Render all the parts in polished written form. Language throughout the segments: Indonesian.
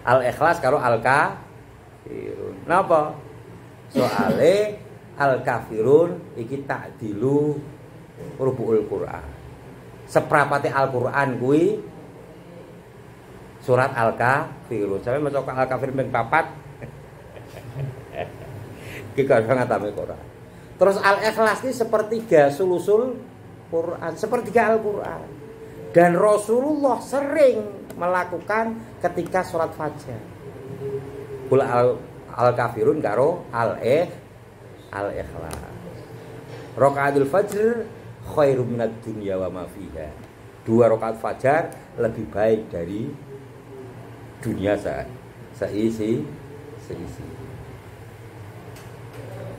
Al-Ikhlas karo Al-Kafirun. Napa? Soale Al-Kafirun iki ta'dilu rubu'ul Quran. Seprapate Al-Qur'an kuwi surat Al-Kafirun. Sampe maca Al-Kafirun ping 4. Iki kok ngatame Quran. Terus Al-Ikhlas iki sepertiga sulusul Quran, sepertiga Al-Qur'an. Dan Rasulullah sering melakukan ketika sholat fajar. Kul Al-Kafirun karo Al-Ikhlas. Rakaatul fajr khairum minad dunya wa ma fiha. 2 rakaat fajar lebih baik dari dunia seisi.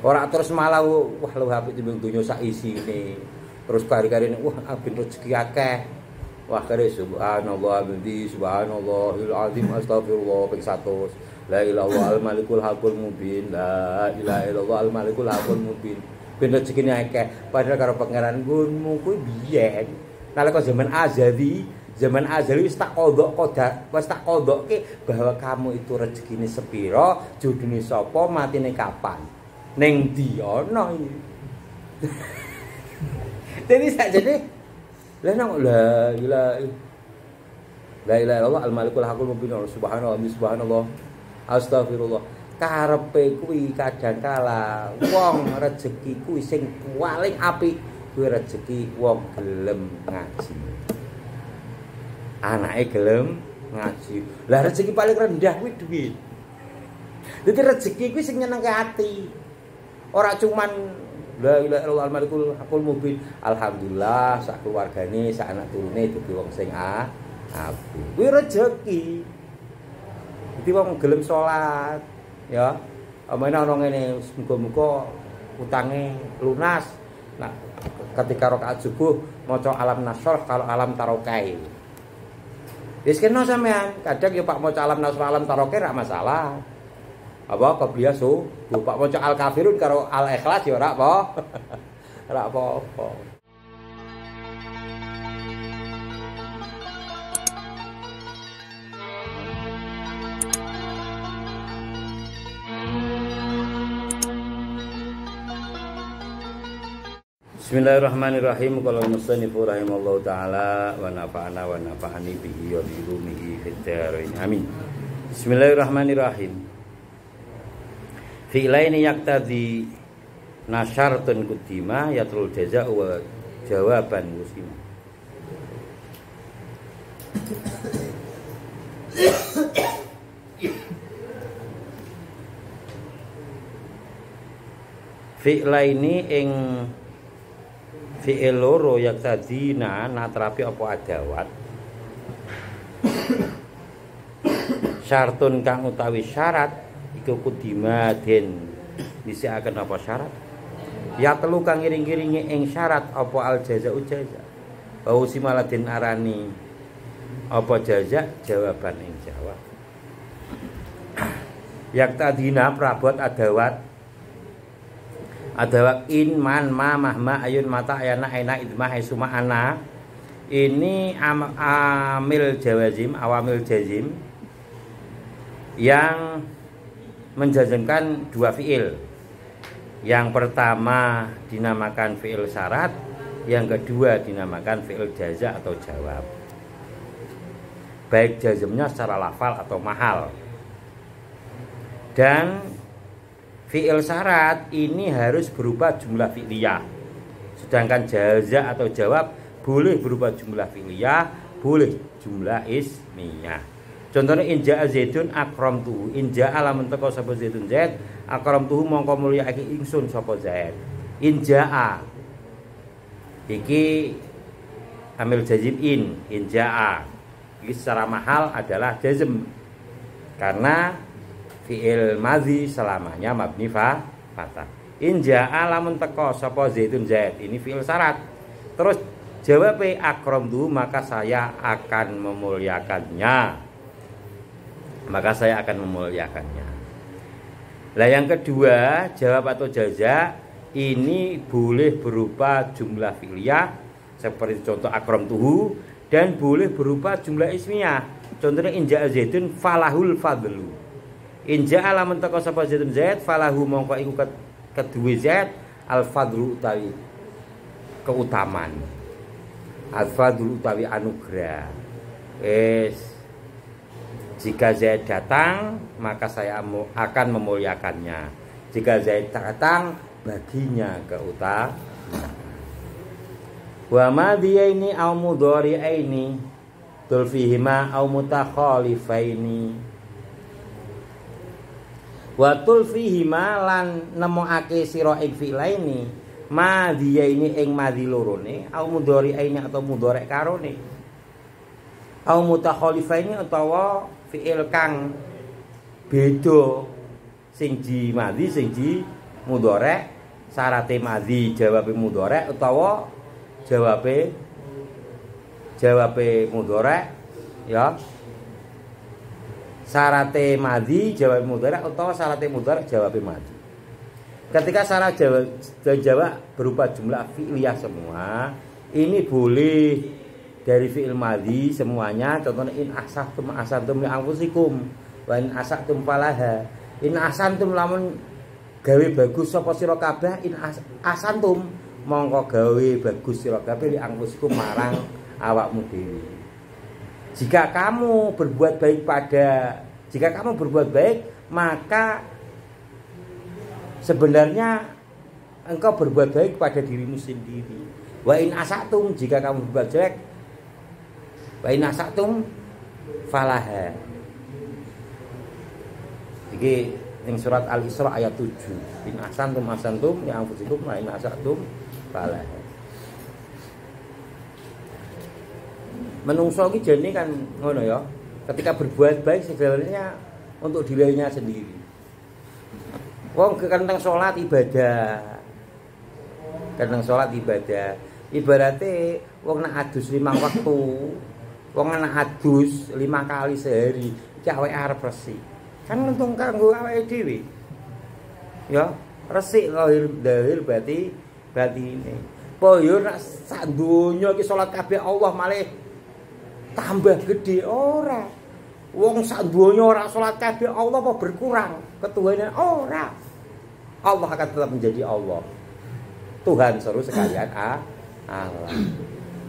Ora terus malah wah lu apik timbang dunya saisi ini. Terus kari-kari wah ben rezeki akeh. Wah kare subhanallah bihamdi subhanallahil azim astagfirullah ping 100. La ilaha illallah malikul haqqul mubin. La ilaha illallah al malikul haqqul mubin. Ben rezekine akeh. Padahal karo pangeran nggonmu kuwi biyen. Nalika zaman azali wis tak kodokke bahwa kamu itu rezekine sepira, jodine sapa, matine kapan. Ning ndi ana iki. Dadi sakjane la ilaha illallah al malikul haqqul mubin subhanallah astagfirullah. Karepe kuwi kadang kala wong rezeki kuwi sing paling apik kuwi rezeki wong gelem ngaji. Anake gelem ngaji. Lah rezeki paling rendah kuwi duit. Dadi rezeki kuwi sing nyenengke ati. Ora cuman la ilaha illallah al malikul haqqul mubin. Alhamdulillah sak keluargane, sak anak turune dadi wong sing apik. Kuwi rezeki. Dadi wong gelem salat, ya. Amene ana ngene, muga-muga utange lunas. Nah, ketika rakaat subuh maca alam nasrah kalau alam tarokai. Wis kena sampean, kadang ya Pak maca alam nasrah alam tarokai ra masalah. Apa kebiasa Pak maca Al-Kafirun karo Al-Ikhlas ya ora apa. Ora apa-apa. Bismillahirrahmanirrahim. Qala al-musannifu rahimallahu taala wa nafa'ana wa nafa'ani bihi wa bi ulumihi fid dharain. Amin. Bismillahirrahmanirrahim. Fi'laini yaqtadi nasyartun qudima yatrul jaza wa jawaban muslim. Fi'laini ing fi'il loro yaqtadina natrapi apa adawat syartun kang utawi syarat iku kudima den disikaken apa syarat ya telu kang ngiring-iringi ing syarat apa al jaza jaza wa usimaladin arani apa jaza jawaban ing jawab yaqtadina prabot adawat in man ma mahma ayun mata ayana aina idmah isuma ana ini amil jawazim awamil jazim yang menjazmkan 2 fiil. Yang pertama dinamakan fiil syarat, yang kedua dinamakan fiil jaza atau jawab. Baik jazmnya secara lafal atau mahal. Dan fiil syarat ini harus berupa jumlah fi'liyah. Sedangkan jaza atau jawab boleh berupa jumlah fi'liyah, boleh jumlah ismiyah. Contohnya inja'a zaidun akramtuhu. Inja'a lamun teka sapa zaidun zaid, akramtuhu mongko mulyaake ingsun sapa zaid. Inja'a iki amil jazim inja'a. Iki secara mahal adalah jazm. Karena fi'il madhi selamanya mabni fathah. Inja'a lamun teka sapa zaidun zaid. Ini fi'il syarat. Terus jawabnya akramtuhu maka saya akan memuliakannya. Lah yang kedua, jawab atau jaza ini boleh berupa jumlah fi'liyah seperti contoh akramtuhu dan boleh berupa jumlah ismiyah Contohnya inja zaitun falahul fadlu. Inja alamun teko sapa zaitun zaid falahu mongko iku kedue zaid al fadlu utawi keutamaan. Al fadlu utawi anugerah. Jika Zaid datang, maka saya akan memuliakannya. Jika Zaid datang, baginya keutamaan. Wa madiyaini au mudhari'aini tul fihima au mutakhalifaini. Wa tul fihima lan nemokake sira ing fi'laini madiyaini ing madhi lorone au mudhari'aini atau mudhari' karone. Au mutakhalifaini utawa fi'il kang beda sing di madhi sing di mudhari', syarate madhi jawabe mudhari' utawa jawabe mudhari' ya. Syarate madhi jawabe mudhari' utawa syarate mudhari' jawabe madhi. Ketika syarat jawab berupa jumlah fi'liyah semua, ini boleh dari fi'il madhi semuanya. Contohnya in ahsantum li anfusikum wa in asatum falaha. In ahsantum lamun gawe bagus sapa sira kabeh, in ahsantum mongko gawe bagus sira kabeh li anfusikum marang awakmu dhewe. Jika kamu berbuat baik maka sebenarnya engkau berbuat baik pada dirimu sendiri. Wa in asatum jika kamu berbuat jelek, wa in asatum falaha. Iki ning surat Al-Isra ayat 7. In asantum ya anfusikum wa in asatum falaha. Menungso iki jane kan ngono ya. Ketika berbuat baik sebenarnya untuk dirinya sendiri. Wong kenteng salat ibadah. Ibaratnya wong nak adus 5 waktu. Wong nak adus 5 kali sehari, iki awake arep resik. Kan untung kanggo awake dhewe. Ya, resik lahir dahir batine. Po yo nak sak donya iki salat kabeh Allah malih tambah gede ora. Wong sak donya ora salat kabeh Allah apa berkurang? Ketuhanan ora. Allah akan tetap menjadi Allah. Tuhan seru sekalian Allah.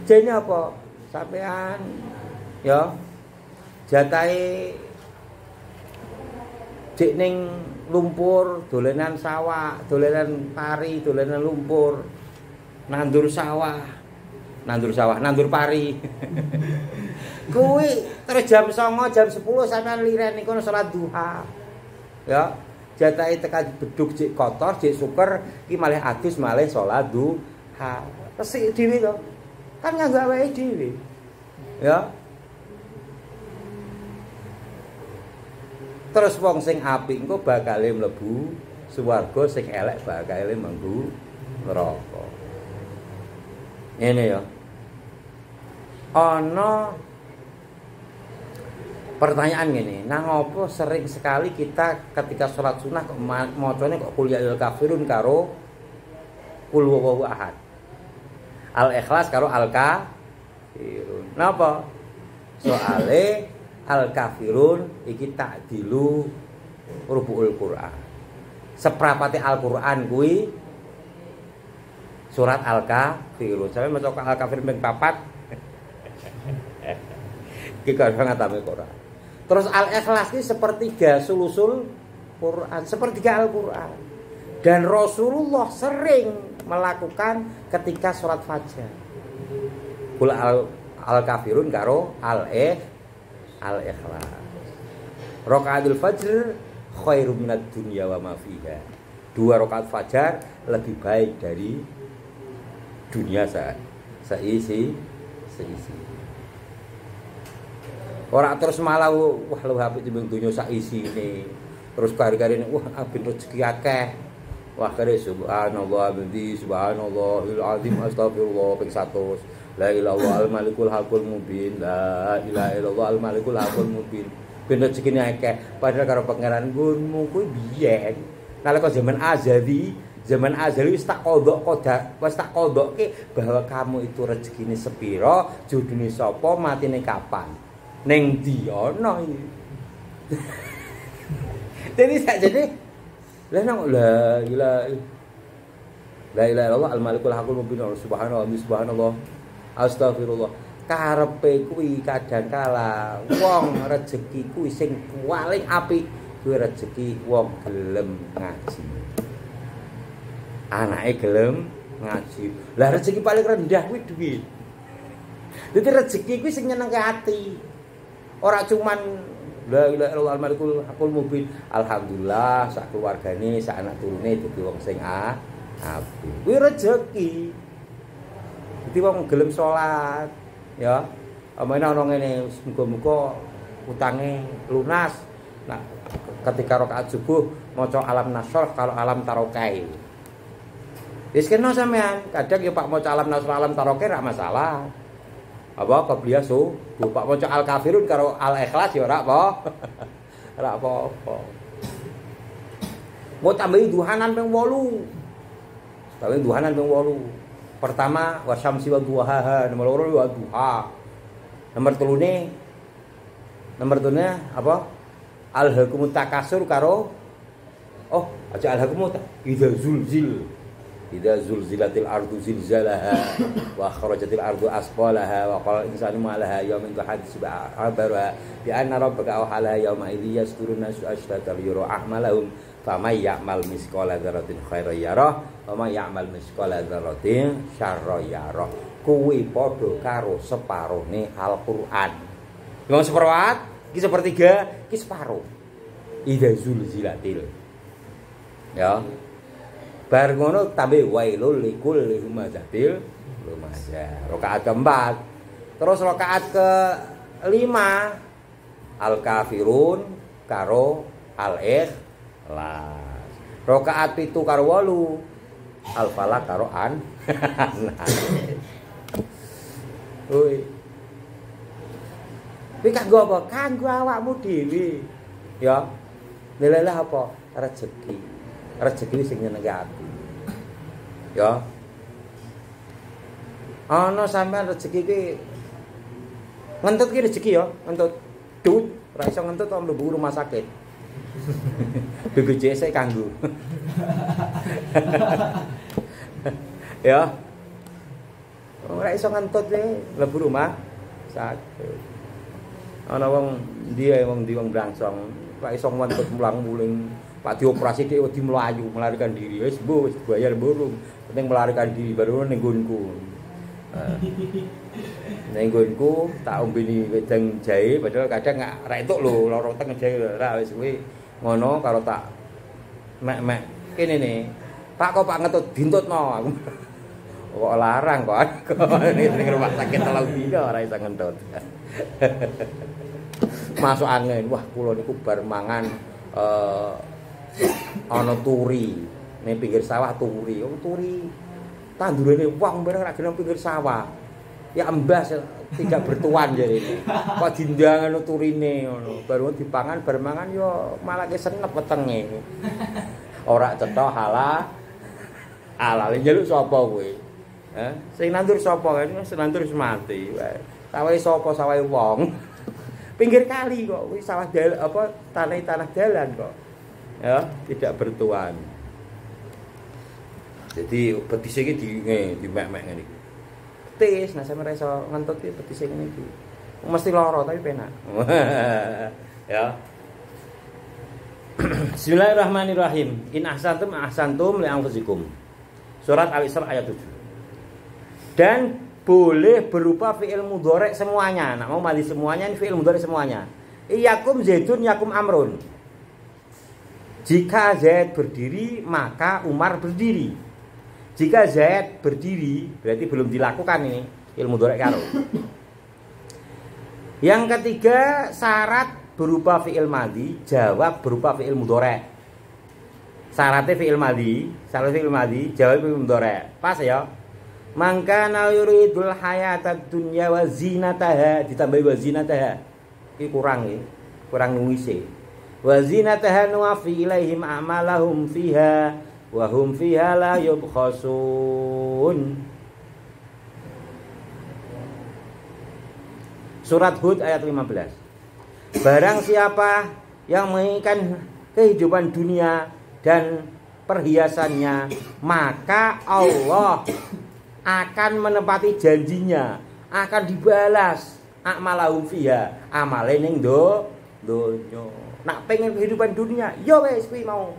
Jadi apa? Sampean ya jatahe dik ning lumpur, dolenan sawah, dolenan pari, dolenan lumpur, nandur pari. Kuwi terus jam 09.00 jam 10 sampean liren niku salat duha. Ya, jatahe tekan beduk cek kotor, cek suker, iki malih adus malih salat duha. Resik dhewe to. Kan nganggo awake dhewe. Ya. Terus wong sing apik engko bakale mlebu swarga, sing elek bakale mlebu neraka. Ngene ya. Ana pertanyaan ngene, nang apa sering sekali kita ketika sholat sunnah kok macane kok qul ya ayyuhal kafirun karo qul huwallahu ahad. Al-Ikhlas karo al-kafirun. Napa? Soale al-kafirun iki takdilu rubu'ul Quran. Seprapate Al-Qur'an kuwi surat al-kafirun. Sampe maca al-kafirun ping 4. Iki kadang ngatame Quran. Terus al-Ikhlas iki sepertiga sulusul Quran, sepertiga Al-Qur'an. Dan Rasulullah sering melakukan ketika sholat fajar. Qul al-kafirun karo al-Ikhlas. Rakaatul fajr khairum minad dunya wa ma fiha. 2 rakaat fajar lebih baik dari dunia seisi. Ora terus malah wah lu apik timbang dunya sak isine. Terus kari-karine wah ben rezeki akeh. Wah kare subhanallah bihamdi subhanallahil azim astagfirullah ping 100. La ilaha illallah malikul haqqul mubin. La ilaha illallah al malikul haqqul mubin. Ben rezekine akeh. Padahal karo pangeran nggonmu kuwi biyen. Nalika zaman azali wis tak kodhokke bahwa kamu itu rezekine sepira, judune sapa, matine kapan. Ning ndi ana iki. Dadi sakjane la ilaha illallah al-malikul haqqul mubin subhanallah astagfirullah. Karepe kuwi kadang kala wong rezeki kuwi sing paling apik kuwi rezeki wong gelem ngaji. Anake gelem ngaji. Lah rezeki paling rendah kuwi duit. Dadi rezeki kuwi sing nyenengke ati. Ora cuman la ilaha illallah al-malikul haqqul mubin. Alhamdulillah sak keluargane, sak anak turune dadi wong sing apik. Kuwi rezeki. Dadi wong gelem salat, ya. Amene ana ngene, muga-muga utange lunas. Nah, ketika rakaat subuh maca alam nasrah kalau alam tarokai. Wis kena sampean, kadang ya Pak maca alam nasrah alam tarokai ra masalah. Apa kebliya subuh Pak maca al kafirun karo al ikhlas ya ora apa. Ora apa-apa. Mau tambahi duhanan ping 8. Tambahi duhanan ping 8. Pertama wasyamsi wa duhaha, nomor 2 wa duha. Nomor 3 apa? Alhaakumut takasur karo aja alhaakumut idza zulzilatil ardu zilzalaha wa kharajatil ardu asqalaha wa qala insanu ma laha yawmin tuhaditsu bi'abarha bi anna rabbaka awhalaha yawma idzi yasturuna ashtata yura ahmalahum famay ya'mal misqala dzarratin khairan yarah wa may ya'mal misqala dzarratin syarran yarah. Kuwi padha karo separone Al-Qur'an. Wong seperempat, iki sepertiga, iki separo. Idza zulzilatil. Ya. Bar ngono tambah wailul likulli humazatil lumazah. Rakaat keempat. Terus rakaat ke-5 Al-Kafirun karo Al-Ikhlas. Rakaat 7 karo 8 Al-Falaq karo An. Oi. Kuwi kanggo apa? Kanggo awakmu dhewe. Ya. Lha apa? Rezeki. Rezeki sing nyenengke ati. Ya. Ana sampean rezeki iki ngentut ki rezeki ya, ngentut. Dut, ora iso ngentut kok mlebu rumah sakit. BPJS kanggo. Ya. Ora iso ngentut e mlebu rumah sakit. Ana wong ndi wong brangsong, ora iso ngentut mulang-muling. Pak dioperasi dhek wedi mlayu, melarikan diri. Wis bayar burung. Penting melarikan diri baru ning nggonku. Ning nggonku tak ombeni wedang jahe padahal kadang ra entuk lho, lara teng jahe ora wis kuwi ngono karo tak mek-mek kene ne. Pak kok Pak ngentut dintutno aku. Kok larang kok ning rumah sakit telung dina ora iso ngentut. Masuk angin. Wah, kula niku bar mangan ana turi ning pinggir sawah turi. Turi tandurane wong bareng ra gelem pinggir sawah. Ya mbas tidak bertuan jadi. Kok dindang anu turine ngono. Baru dipangan bar mangan yo malah kesenep wetenge. Ora cetha halal njaluk sapa kowe? Sing nandur sapa kan sing nandur wis mati wae. Sawahe sapa sawahe wong. Pinggir kali kok wis sawah apa tanah dalan kok. Ya, tidak bertuan. Jadi petise iki di mek-mek ngene iki. Petis, nah sampe iso ngentut iki petise ngene iki. Mesti lara tapi penak. Ya. Bismillahirrahmanirrahim. In ahsantum li anfusikum. Surat Al-Isra ayat 7. Dan boleh berupa fi'il mudhari semuanya. Nah, mau mali semuanya ini fi'il mudhari semuanya. Iyakum zaidun yakum amrun. Jika Zaid berdiri, maka Umar berdiri. Jika Zaid berdiri, berarti belum dilakukan ini ilmu mudhari karo. Yang ketiga, syarat berupa fi'il madhi, jawab berupa fi'il mudhari. Syaratnya fi'il madhi, jawab fi'il mudhari. Pas ya? Mangkana yuridul hayatad dunya wa zinataha, ditambahi wa zinataha. Ini kurang nuwise. Wa zinataha nuwafi ilaihim a'malahum fiha wa hum fiha la yubkhasun. Surat Hud ayat 15. Barang siapa yang menginginkan kehidupan dunia dan perhiasannya, maka Allah akan menepati janjinya, akan dibalas akmalahum fiha, amale ning donya. Nak pengen kehidupan dunia, ya wis kuwi mau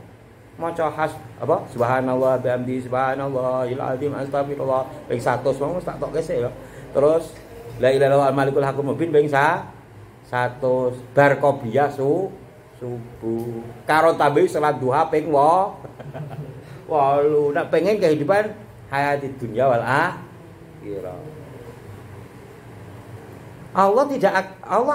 maca apa subhanallah bihamdi subhanallahil azim astagfirullah ping 100 wong tak tok kesek ya. Terus la ilaha illallah malikul haqqul mubin ping 100 bar qobiyah subuh karo tambah salat duha ping 8. Nak pengen kehidupan hayati dunia wal akhirah. Allah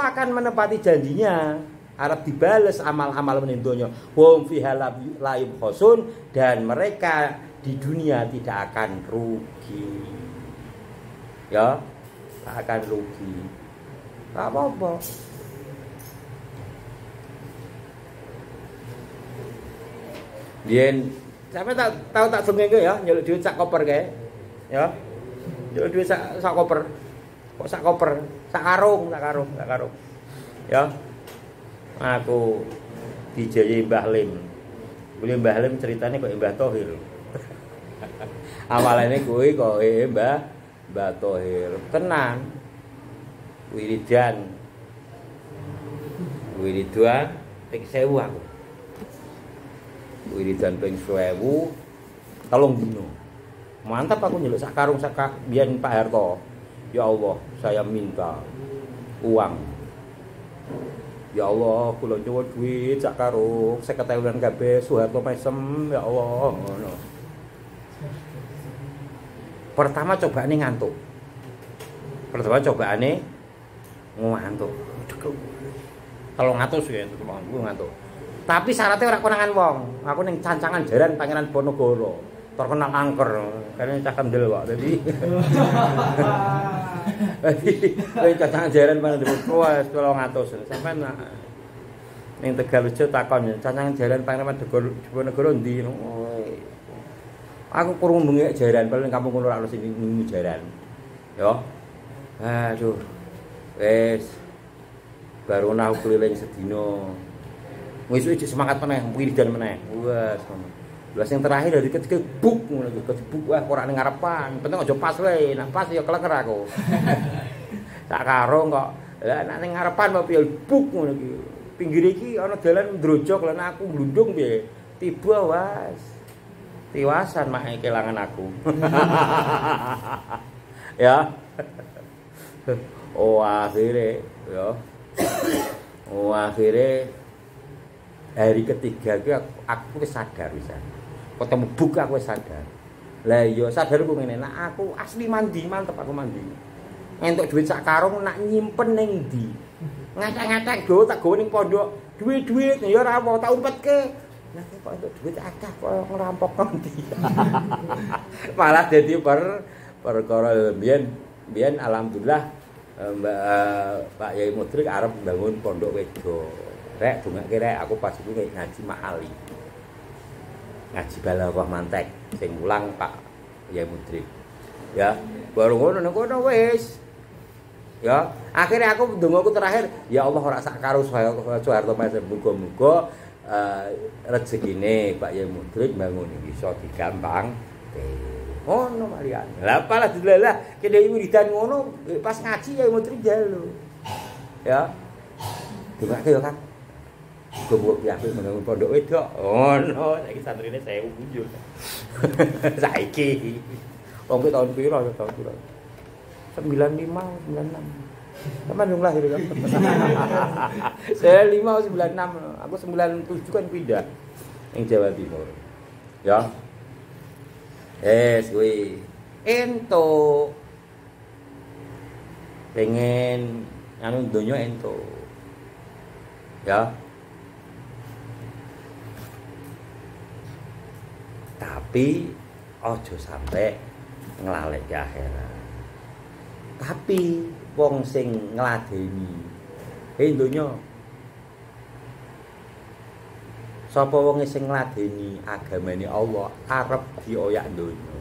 akan menepati janjinya, harap dibales amal-amal menentunya. Hum fiha la yubkhasun, dan mereka di dunia tidak akan rugi. Ya, tidak akan rugi. Tak apa-apa. Yen sampe tahu tak dongeng ya, nyeluk duit sak koper kae. Ya. Nyeluk duit sak koper. Kok sak koper? Sak karung. Ya. Aku dijayi Mbah Lim. Kuwi Mbah Lim ceritane kok Mbah Thohir. Awalane kuwi kok Mbah Thohir. Tenan. Wiridan ping 1000 aku. Wiridan ping 1000 telung dino. Mantap aku nyeluk sak karung sak biyen Pak Harto. Ya Allah, saya minta uang. Ya Allah, kula nyuwun duit sak karung 50.000 kabeh Soeharto mesem ya Allah ngono. Pertama cobaane ngantuk. Ngantuk. 300 ya, ngantuk. Tapi syaratnya ora konangan wong. Aku ning cancangan jaran Pangeran Ponorogo. Terkenal angker, karena cah kendel kok. Dadi cancangan jaran Pangeran Ponorogo 300. Sampeyan ning Tegalrejo takon, cancangan jaran Pangeran Ponorogo ndi? Aku kurang mengek jaran, paling kampung kono ora ono sing nemu jaran. Yo. Aduh. Wes baru aku keliling sedina. Wis semangat meneh, wiridan meneh. Wes ngono. Lah sing terakhir dari ketiga buk ngono iki, kebuk wah ora ning ngarepan. Penting aja pas wae, nek pas ya kleker aku. Tak karung kok. Lah nek ning ngarepan kok piye buk ngono iki. Pinggir iki ana dalan ndrojok lan aku glundung piye. Tiba was. Tiwasan mak kelangan aku. Ya. Akhirnya hari ketiga aku wis sadar bisa. Ketemu buka aku wis sadar. Lah iya sadarku ngene, nak aku asli mandi, mantep aku mandi. Entuk duit sak karung nak nyimpen ning ndi. Ngacak-ngacak go tak gowo ning pondok. Duit-duit ya ora apa tak umpetke. Lah kok entuk duit akeh kok ngerampok ndi. Malah dadi perkara biyen alhamdulillah Pak Yai Mudrik arep bangun pondok wedo. Rek dongake rek aku pas iku ngaji mahali. Ngaji balaghah mantek sing mulang Pak Yai Mudrik. Ya, baru ngono wis. Ya, akhirnya aku ndongaku terakhir, ya Allah ora sak karo Soeharto Mas muga-muga rezekine Pak Yai Mudrik bangun iki iso digampang. Ngono Marian. Lah apalah dilalah kene wiridan ngono pas ngaji ya Mudrik jalu. Ya. Dongake ya Kang. Gembok piye meneng pondok wedok. Ngono, saiki santrine 1000 punjul. Saiki. Wong tahun piro ya tahun piro? 95, 96. Kapan dong lahir kan? Saya 5 96, aku 97 kan pindah ning Jawa Timur. Ya. Kuwi ento pengen anu donya ento. Ya. Tapi ojo sampai nglaleke akhirat. Tapi wong sing ngladeni donya. Sapa wong sing ngladeni agamane Allah arep dioyak donya.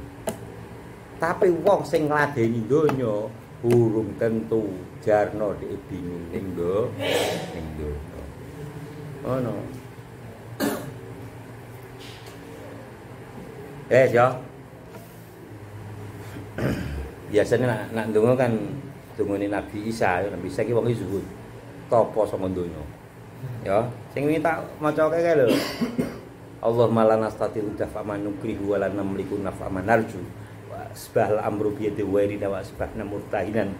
Tapi wong sing ngladeni donya urung tentu jarno dhek bingung ning ndo. Ono. Ya. Biasanya nak ndonga kan dungane Nabi Isa, Nabi Isa ki wong zuhud. Topo saka donya. Ya, sing wingi tak maca kae lho. Allahumma la nastati'u dafa man nukrihu wa la namliku nafa man narju. Wa asbahal amru bi yadi wairina wa asbahna murtahinan.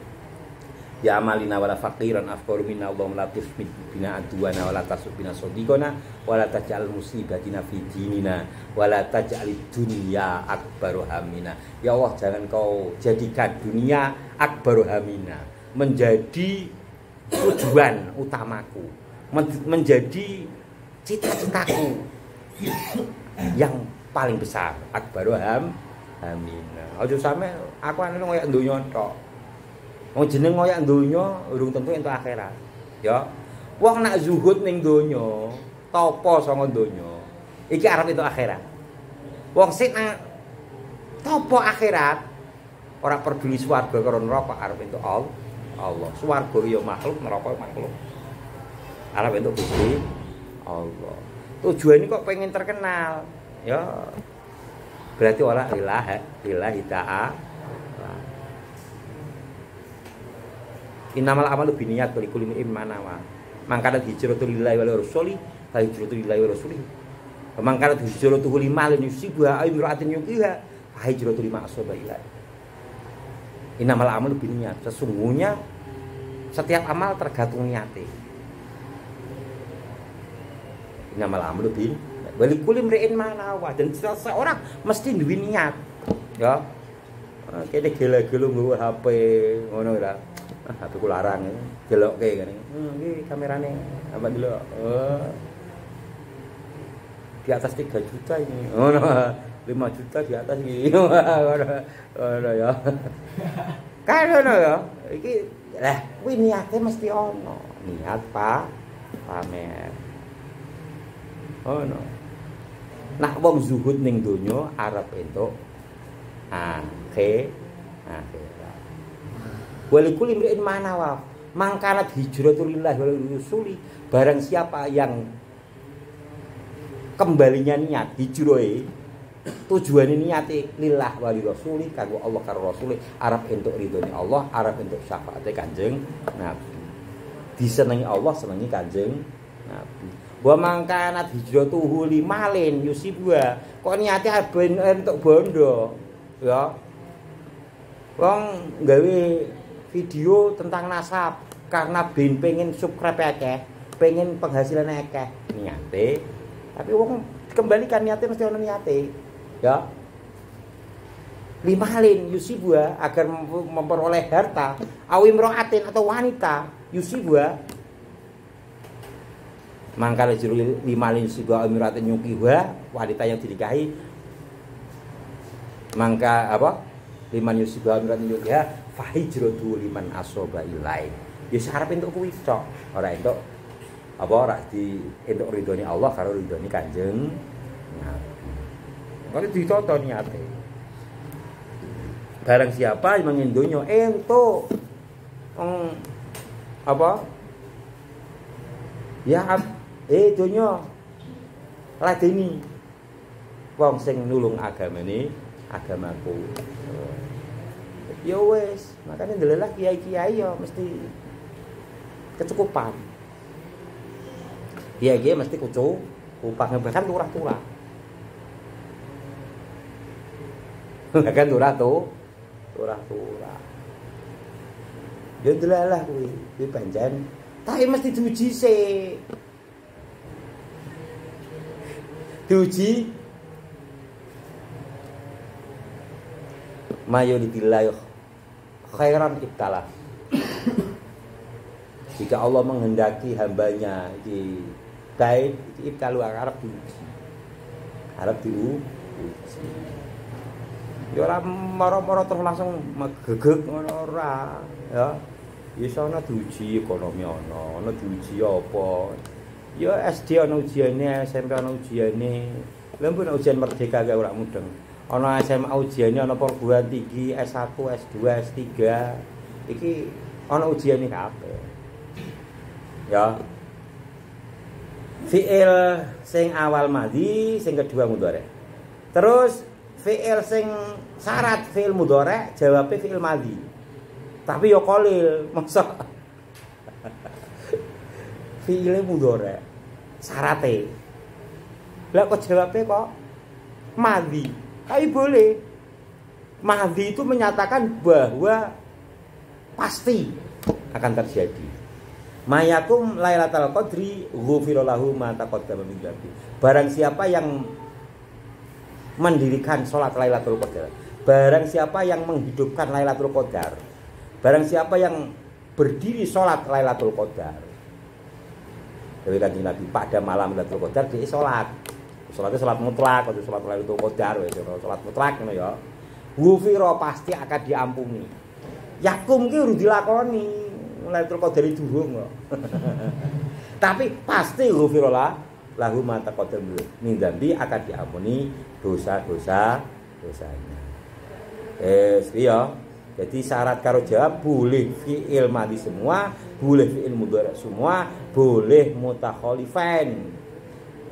Ya amalina wala faqiran afqaru minna Allahumma la tusmit bina adwana wala tasub bina sadiqona wala taj'al musibatina fi dinina wala taj'alid dunya akbaru hamina. Ya Allah, jangan kau jadikan dunia akbaru hamina, menjadi tujuan utamaku, menjadi cita-citaku yang paling besar. Akbaru hamina. Aja sampe aku ane koyo donya tok. Wong jeneng koyo donya urung tentu entuk akhirat. Ya. Wong nak zuhud ning donya, topo sanga donya, iki arep entuk akhirat. Wong sing topo akhirat ora peduli swarga karo neraka, arep entuk Allah. Swarga ya makhluk, neraka makhluk. Arep entuk Gusti Allah. Tujuan ini kok pengen terkenal, ya berarti ora lillahi ta'ala. Innamal amalu binniyat wa likulli imrin ma nawa. Mangkana hijratu lillahi wa rasuli, fa hijratu lillahi wa rasuli. Mangkana hijratu lima lan yusibuha ay imra'atin yuqiha, fa hijratu lima asaba ilahi. Innamal amalu binniyat, sesungguhnya setiap amal tergantung niate. Innamal amalu bin walikul imri'in ma nawa, dan seseorang mesti duwe niat. Ya. Kene gelo-gelo nggawa HP ngono ora. HP ku larang delokke kene. Iki kamerane apa dulu? Di atas 3 juta ini. Ngono. 5 juta di atas iki. Ngono ya. Kan ngono ya. Iki lah kuwi niate mesti ono. Niat pamer. Oh no. Nah wong zuhud ning donya arep entuk akhirat. Walikul imri'in manawa. Mangkanat hijratul lillahi wa rasuli, barang siapa yang kembalinya niat hijrohe tujuane niate lillah wa rasuli kanggo Allah karo rasuli, arep entuk ridhone Allah, arep entuk syafaate Kanjeng Nabi. Disenengi Allah, senengi Kanjeng Nabi. Wa mangkanat hijratuhu limalin yusibwa, kok niate ben entuk bondo ya. Wong gawe video tentang nasab karena ben pengen subscribe akeh, pengen penghasilan akeh niate. Tapi wong kembalikan niate mesti ono niate. Ya. Limalin yusibwa, agar memperoleh harta, awim ro'atin atau wanita yusibwa. Mangkal juru limalin yusibwa amiratin yukiwa, wanita yang dinikahi. Mangka apa? Liman yusibwa amiratin yukiwa, fahijratu liman asoba ilai. Ya sarep entuk kuwi tok, ora entuk apa ora di entuk ridhone Allah karo ridhone Kanjeng Nabi. Kalau ditata niate. Barang siapa yang mengin donya entuk apa? Ya donya ladeni wong sing nulung agamane, agamaku. Ya wis, makane ndelelah kiai-kiai ya mesti kecukupan. Kiai-kiai mesti kucukupan, bahkan turah-turah. Bahkan turah-turah. Ya ndelelah kuwi pancen. Tapi mesti diuji sih. Diuji mayuridillahi khairan ibtalah. Jika Allah menghendaki hambanya di baik, ibtalu arep diuji. Arep diuji. Ya ora moro-moro terus langsung megegek ngono ora, ya. Ya sono diuji ekonomi ono diuji apa. Ya SD ana ujiane, SMP ana ujiane. Lha mbok ujian merdeka gak ora mudeng. Ana SMA ujiane, ana perguruan tinggi S1, S2, S3. Iki ana ujiane kabeh. Ya. Fi'il sing awal madhi, sing kedua mudhari. Terus fi'il sing syarat fi'il mudhari jawabe fi'il madhi. Tapi yo qalil, masa fi'ile mudhari syarate. Lah kok jawabe kok madhi. Tapi boleh. Madhi itu menyatakan bahwa pasti akan terjadi. Mayakum lailatul qadri ghufira lahu ma taqaddama min dzambi. Barang siapa yang mendirikan salat Lailatul Qadar, barang siapa yang menghidupkan Lailatul Qadar, barang siapa yang berdiri salat Lailatul Qadar. Dewe Kanjeng Nabi pada malam Lailatul Qadar dia salat. Salatnya salat mutlak, atau salat Lailatul Qadar wis salat mutlak ngono ya. Ghufira pasti akan diampuni. Yakum ki urung dilakoni. Lailatul Qadar durung kok. Tapi pasti ghufira lahu ma taqaddama min dzambi akan diampuni dosa-dosanya. Iya. Jadi syarat karo jawab boleh fi'il madhi semua, boleh fi'il mudhari semua, boleh mutakhalifain.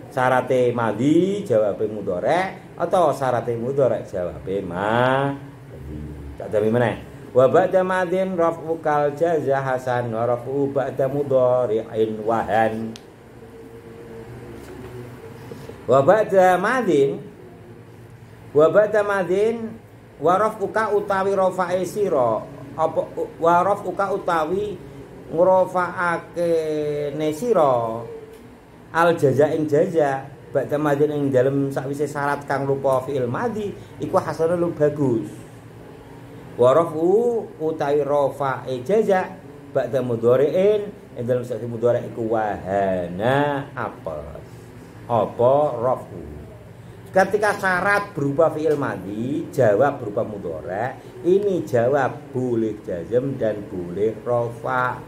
Syarate madhi jawabe mudhari atau syarate mudhari jawabe madhi. Tak jami meneh. Wa ba'da madin raf'u kal jaza hasan wa raf'u ba'da mudhari'in wahan. Wa ba'da madin wa raf'uka utawi rafa'e sira apa wa raf'uka utawi ngrafa'ake ne sira al jaza ing jaza ba'da madin ing dalem sakwise syarat kang rupa fi'il madhi iku hasanul bagus. Wa raf'u utawi rafa'e jaza ba'da mudhari'in ing dalem sakwise mudhari' iku wahana apa raf'u. Ketika syarat berupa fi'il madhi, jawab berupa mudhari', ini jawab boleh jazm dan boleh rafa.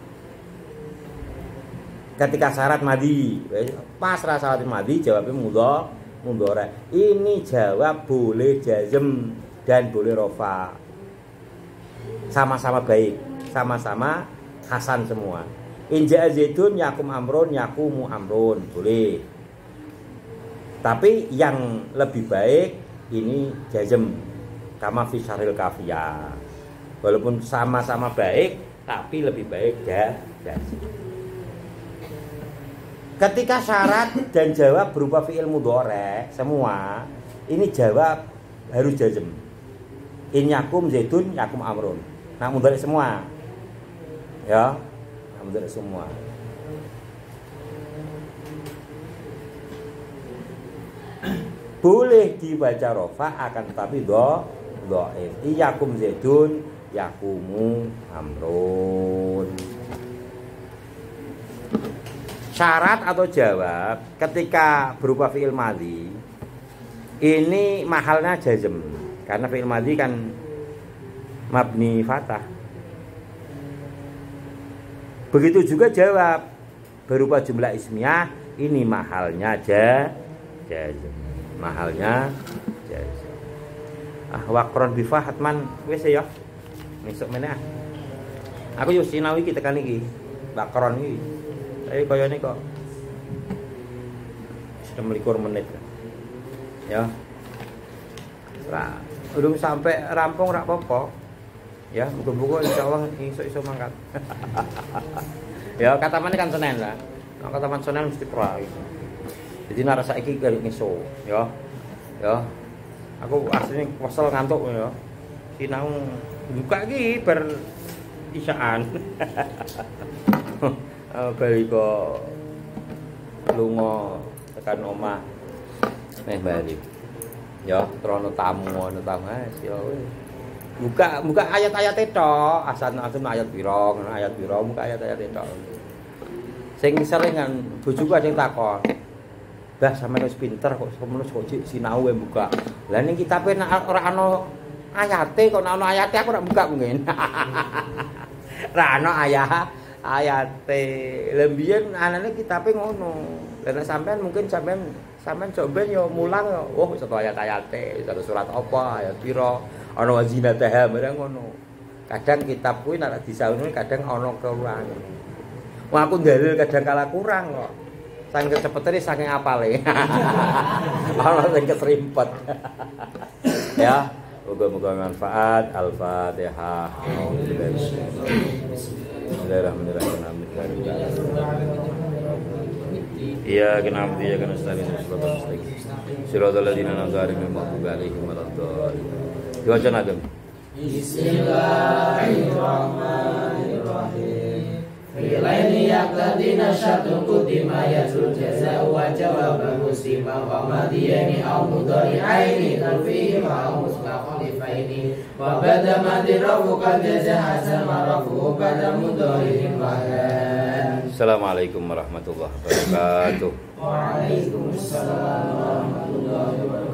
Ketika syarat madhi, pas syarat madhi jawabnya mudhari'. Ini jawab boleh jazm dan boleh rafa. Sama-sama baik, sama-sama hasan semua. In ja'a zaidun yakum amrun yakumu amrun, boleh. Tapi yang lebih baik ini jazm kama fi syaril kafiyah. Walaupun sama-sama baik tapi lebih baik jazm. Ketika syarat dan jawab berupa fi'il mudhari semua, ini jawab harus jazm. In yakum zaidun yakum amrun. Nah mudhari semua. Ya, mudhari semua. Boleh dibaca rafa akan tetapi dhaif. Iyakum zaidun yakumu amrun. Syarat atau jawab ketika berupa fi'il madhi ini mahalnya jazm karena fi'il madhi kan mabni fathah. Begitu juga jawab berupa jumlah ismiyah ini mahalnya jazm. Mahalnya jazm. Waqron bifa hatman wis ya. Besok meneh. Aku yo sinau iki tekan iki. Waqron iki. Tapi koyone kok 19 menit. Ya. Lah, urung sampai rampung rak apa-apa. Ya, muga-muga insyaallah iso mangkat. Ya, katamane kan Senin lah. Nek kataman Senin mesti pra. Jadi narasa iki kali ngeso, ya. Ya. Aku asline kesel ngantuk ya. Sinau buka iki bar isaan. Bali kok lunga tekan omah bali. Ya, trono tamu ya wis. Buka ayat-ayat tok, asan ayat pira, buka ayat-ayat tok. Sing seringan bojoku ada yang takon. Bah sampeyan wis pinter kok semono kok sinau wae buka. Lah ning kitabe nek ora ana ayate kok ana ayate aku ora buka mungkin. Ora ana ayate. Lah biyen anane kitabe ngono. Lah nek sampean mungkin sampean coba yo mulang yo. Wah wis ayat-ayate, wis surat apa, ayat pira, ana wazina taha barang ngono. Kadang kitab kuwi nek disauni kadang ana kekurangan. Wah aku dalil kadang kala kurang kok. Saking kecepetane saking apale. Ana sing keserimpet. Ya, moga-moga manfaat. Al-Fatihah. Bismillahirrahmanirrahim. Iya kenapa dia kena stadion Siratal ladzina an'amta 'alaihim ghairil maghdubi 'alaihim waladdallin. Diwaca agam. Bismillahirrahmanirrahim. Filaini yaqtadina syartun kutima yazul jaza'u wa jawaban muslima wa madiyani aw mudari'aini tarfihi wa mustaqalifaini wa bada madirafu qad jaza'a samarafu bada mudari'in wa Assalamualaikum warahmatullahi wabarakatuh. Waalaikumsalam warahmatullahi wabarakatuh.